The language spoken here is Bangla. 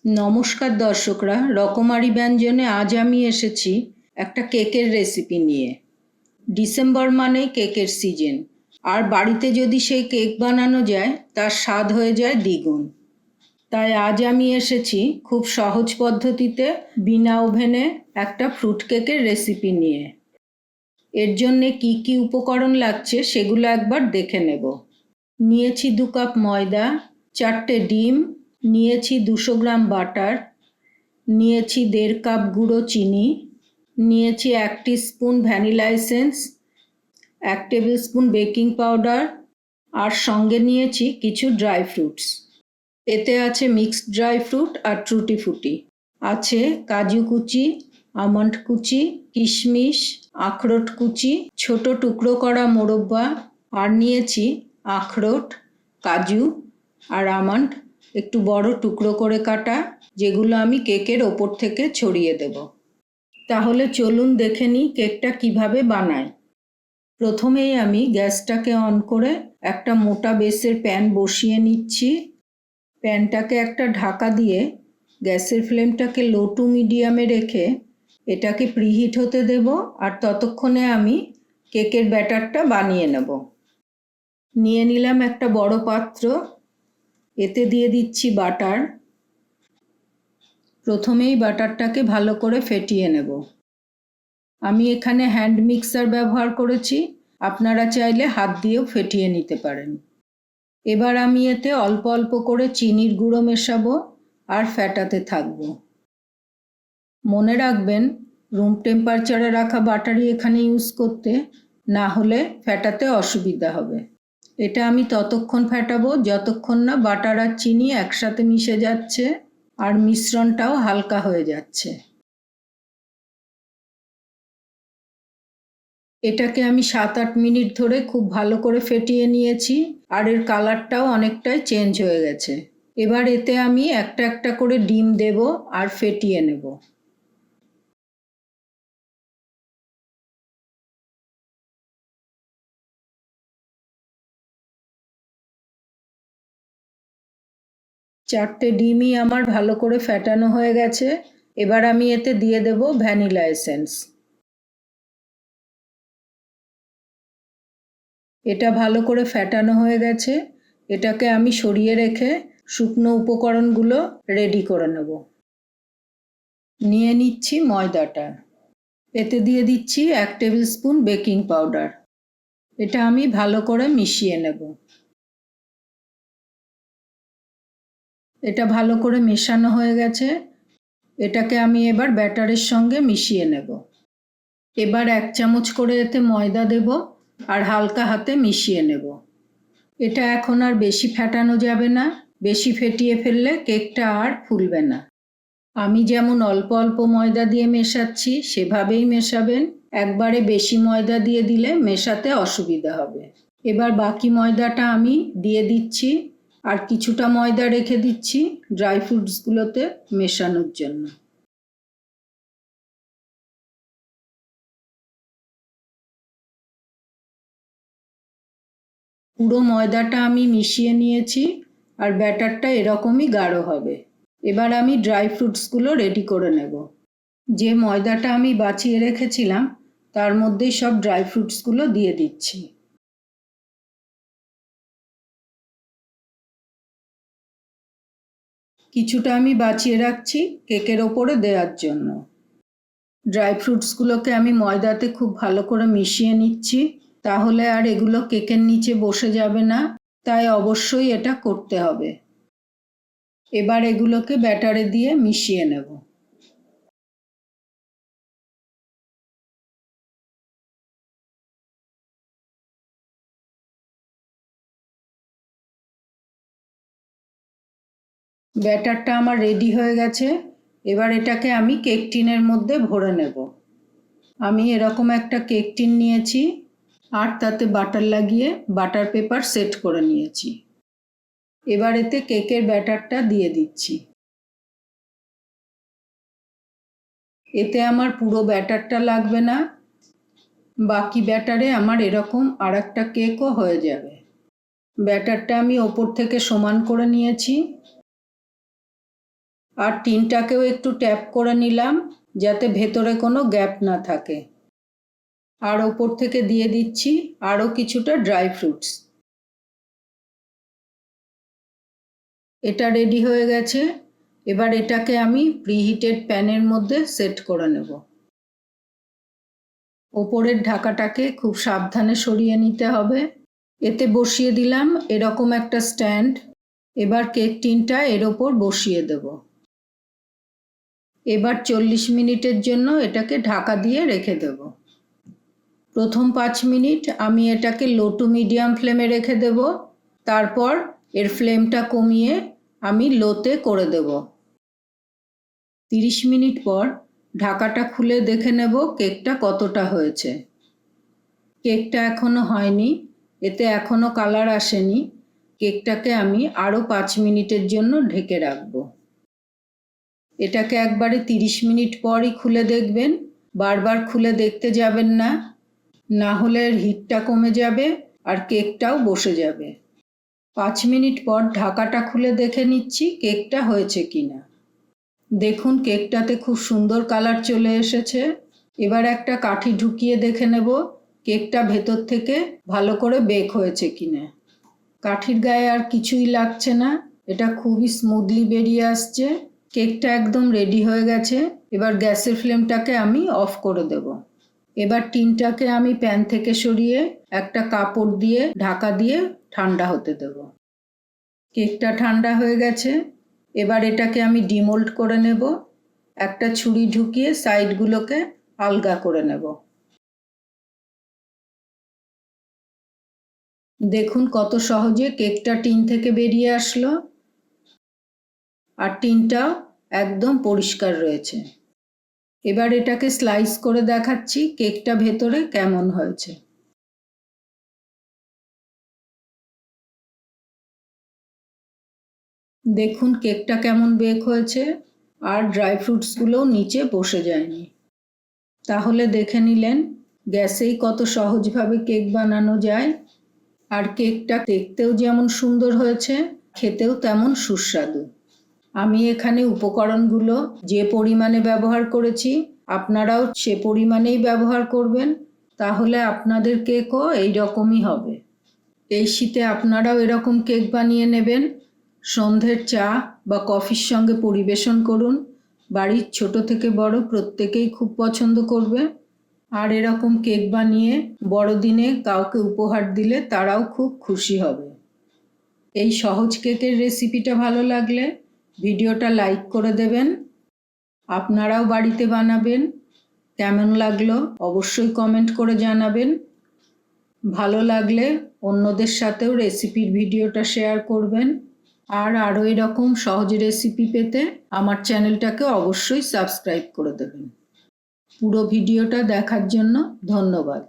নমস্কার দর্শকরা, রকমারি ব্যঞ্জনে আজ আমি এসেছি একটা কেকের রেসিপি নিয়ে। ডিসেম্বর মানেই কেকের সিজন, আর বাড়িতে যদি সেই কেক বানানো যায় তার স্বাদ হয়ে যায় দ্বিগুণ। তাই আজ আমি এসেছি খুব সহজ পদ্ধতিতে বিনা ওভেনে একটা ফ্রুট কেকের রেসিপি নিয়ে। এর জন্যে কি কি উপকরণ লাগছে সেগুলো একবার দেখে নেব। নিয়েছি 2 কাপ ময়দা, 4টে ডিম, নিয়েছি 200 গ্রাম বাটার, নিয়েছি 1.5 কাপ গুঁড়ো চিনি, নিয়েছি 1 teaspoon vanilla essence, 1 tablespoon baking powder, আর সঙ্গে নিয়েছি কিছু ড্রাই ফ্রুটস। এতে আছে মিক্সড ড্রাই ফ্রুট আর টুটি ফ্রুটি, আছে কাজু কুচি, আমন্ড কুচি, কিশমিশ, আখরোট কুচি, ছোট টুকরো করা মোরব্বা, আর নিয়েছি আখরোট, কাজু আর আমন্ড একটু বড় টুকরো করে কাটা, যেগুলো আমি কেকের ওপর থেকে ছড়িয়ে দেব। তাহলে চলুন দেখে নিই কেকটা কিভাবে বানাই। প্রথমেই আমি গ্যাসটাকে অন করে একটা মোটা বেসের প্যান বসিয়ে নিচ্ছি। প্যানটাকে একটা ঢাকা দিয়ে গ্যাসের ফ্লেমটাকে লো টু মিডিয়ামে রেখে এটাকে প্রিহিট হতে দেব, আর ততক্ষণে আমি কেকের ব্যাটারটা বানিয়ে নেব। নিয়ে নিলাম একটা বড় পাত্র, এতে দিয়ে দিচ্ছি বাটার। প্রথমেই বাটারটাকে ভালো করে ফেটিয়ে নেব। আমি এখানে হ্যান্ড মিক্সার ব্যবহার করেছি, আপনারা চাইলে হাত দিয়েও ফেটিয়ে নিতে পারেন। এবার আমি এতে অল্প অল্প করে চিনির গুঁড়ো মেশাবো আর ফেটাতে থাকবো। মনে রাখবেন, রুম টেম্পারেচারে রাখা বাটারই এখানে ইউজ করতে, না হলে ফেটাতে অসুবিধা হবে। এটা আমি ততক্ষণ ফেটাবো যতক্ষণ না বাটার আর চিনি একসাথে মিশে যাচ্ছে আর মিশ্রণটাও হালকা হয়ে যাচ্ছে। এটাকে আমি 7-8 মিনিট ধরে খুব ভালো করে ফেটিয়ে নিয়েছি, আর এর কালারটাও অনেকটাই চেঞ্জ হয়ে গেছে। এবার এতে আমি একটা একটা করে ডিম দেব আর ফেটিয়ে নেব। চারটে ডিমই আমার ভালো করে ফেটানো হয়ে গেছে। এবার আমি এতে দিয়ে দেব ভ্যানিলা এসেন্স। এটা ভালো করে ফেটানো হয়ে গেছে। এটাকে আমি সরিয়ে রেখে শুকনো উপকরণগুলো রেডি করে নেব। নিয়ে নিচ্ছি ময়দাটা, এতে দিয়ে দিচ্ছি 1 টেবিল স্পুন বেকিং পাউডার। এটা আমি ভালো করে মিশিয়ে নেব। এটা ভালো করে মেশানো হয়ে গেছে। এটাকে আমি এবার ব্যাটারের সঙ্গে মিশিয়ে নেব। এবার 1 চামচ করে এতে ময়দা দেব আর হালকা হাতে মিশিয়ে নেব। এটা এখন আর বেশি ফেটানো যাবে না, বেশি ফেটিয়ে ফেললে কেকটা আর ফুলবে না। আমি যেমন অল্প অল্প ময়দা দিয়ে মেশাচ্ছি সেভাবেই মেশাবেন, একবারে বেশি ময়দা দিয়ে দিলে মেশাতে অসুবিধা হবে। এবার বাকি ময়দাটা আমি দিয়ে দিচ্ছি, আর কিছুটা ময়দা রেখে দিচ্ছি ড্রাই ফ্রুটসগুলোতে মেশানোর জন্য। পুরো ময়দাটা আমি মিশিয়ে নিয়েছি, আর ব্যাটারটা এরকমই গাঢ় হবে। এবার আমি ড্রাই ফ্রুটসগুলো রেডি করে নেব। যে ময়দাটা আমি বাছিয়ে রেখেছিলাম তার মধ্যেই সব ড্রাই ফ্রুটসগুলো দিয়ে দিচ্ছি। কিছুটা আমি বাছিয়ে রাখছি কেকের ওপরে দেওয়ার জন্য। ড্রাই ফ্রুটসগুলোকে আমি ময়দাতে খুব ভালো করে মিশিয়ে নিচ্ছি, তাহলে আর এগুলো কেকের নিচে বসে যাবে না, তাই অবশ্যই এটা করতে হবে। এবার এগুলোকে ব্যাটারে দিয়ে মিশিয়ে নেব। ব্যাটারটা আমার রেডি হয়ে গেছে। এবার এটাকে আমি কেক টিনের মধ্যে ভরে নেব। আমি এরকম একটা কেক টিন নিয়েছি, আর তাতে বাটার লাগিয়ে বাটার পেপার সেট করে নিয়েছি। এবার এতে কেকের ব্যাটারটা দিয়ে দিচ্ছি। এতে আমার পুরো ব্যাটারটা লাগবে না, বাকি ব্যাটারে আমার এরকম আর একটা কেকও হয়ে যাবে। ব্যাটারটা আমি ওপর থেকে সমান করে নিয়েছি। আর টিনটাকেও একটু ট্যাপ করে নিলাম যাতে ভেতরে কোনো গ্যাপ না থাকে। আর ওপর থেকে দিয়ে দিচ্ছি আরও কিছুটা ড্রাই ফ্রুটস। এটা রেডি হয়ে গেছে। এবার এটাকে আমি প্রিহিটেড প্যানের মধ্যে সেট করে নেব। ওপরের ঢাকাটাকে খুব সাবধানে সরিয়ে নিতে হবে। এতে বসিয়ে দিলাম এরকম একটা স্ট্যান্ড। এবার কেক টিনটা এর ওপর বসিয়ে দেব। এবার 40 মিনিটের জন্য এটাকে ঢাকা দিয়ে রেখে দেব। প্রথম 5 মিনিট আমি এটাকে লো টু মিডিয়াম ফ্লেমে রেখে দেব। তারপর এর ফ্লেমটা কমিয়ে আমি লোতে করে দেব। 30 মিনিট পর ঢাকাটা খুলে দেখে নেব কেকটা কতটা হয়েছে। কেকটা এখনো হয়নি, এতে এখনো কালার আসেনি। কেকটাকে আমি আরও 5 মিনিটের জন্য ঢেকে রাখব। এটাকে একবারে 30 মিনিট পরই খুলে দেখবেন, বারবার খুলে দেখতে যাবেন না, না হলে এর হিটটা কমে যাবে আর কেকটাও বসে যাবে। 5 মিনিট পর ঢাকাটা খুলে দেখে নিচ্ছি কেকটা হয়েছে কিনা। দেখুন কেকটাতে খুব সুন্দর কালার চলে এসেছে। এবার একটা কাঠি ঢুকিয়ে দেখে নেব কেকটা ভেতর থেকে ভালো করে বেক হয়েছে কিনা। কাঠির গায়ে আর কিছুই লাগছে না, এটা খুবই স্মুথলি বেরিয়ে আসছে। কেকটা একদম রেডি হয়ে গেছে। এবার গ্যাসের ফ্লেমটাকে আমি অফ করে দেব। এবার টিনটাকে আমি প্যান থেকে সরিয়ে একটা কাপড় দিয়ে ঢাকা দিয়ে ঠান্ডা হতে দেব। কেকটা ঠান্ডা হয়ে গেছে। এবার এটাকে আমি ডিমোল্ড করে নেব। একটা ছুরি ঢুকিয়ে সাইডগুলোকে আলগা করে নেব। দেখুন কত সহজে কেকটা টিন থেকে বেরিয়ে আসলো। আর টিনটাও একদম পরিষ্কার রয়েছে। এবার এটাকে স্লাইস করে দেখাচ্ছি কেকটা ভেতরে কেমন হয়েছে। দেখুন কেকটা কেমন বেক হয়েছে আর ড্রাই ফ্রুটসগুলোও নিচে বসে যায়নি। তাহলে দেখে নিলেন গ্যাসেই কত সহজভাবে কেক বানানো যায়। আর কেকটা দেখতেও যেমন সুন্দর হয়েছে, খেতেও তেমন সুস্বাদু। আমি এখানে উপকরণগুলো যে পরিমাণে ব্যবহার করেছি আপনারাও সে পরিমাণেই ব্যবহার করবেন, তাহলে আপনাদের কেকও এই রকমই হবে। এই শীতে আপনারাও এরকম কেক বানিয়ে নেবেন। সন্ধ্যের চা বা কফির সঙ্গে পরিবেশন করুন। বাড়ির ছোট থেকে বড় প্রত্যেকেই খুব পছন্দ করবে। আর এরকম কেক বানিয়ে বড়দিনে কাউকে উপহার দিলে তারাও খুব খুশি হবে। এই সহজ কেকের রেসিপিটা ভালো লাগলে ভিডিওটা লাইক করে দেবেন। আপনারাও বাড়িতে বানাবেন। কেমন লাগলো অবশ্যই কমেন্ট করে জানাবেন। ভালো লাগলে অন্যদের সাথেও রেসিপির ভিডিওটা শেয়ার করবেন। আর আরও এরকম সহজ রেসিপি পেতে আমার চ্যানেলটাকে অবশ্যই সাবস্ক্রাইব করে দেবেন। পুরো ভিডিওটা দেখার জন্য ধন্যবাদ।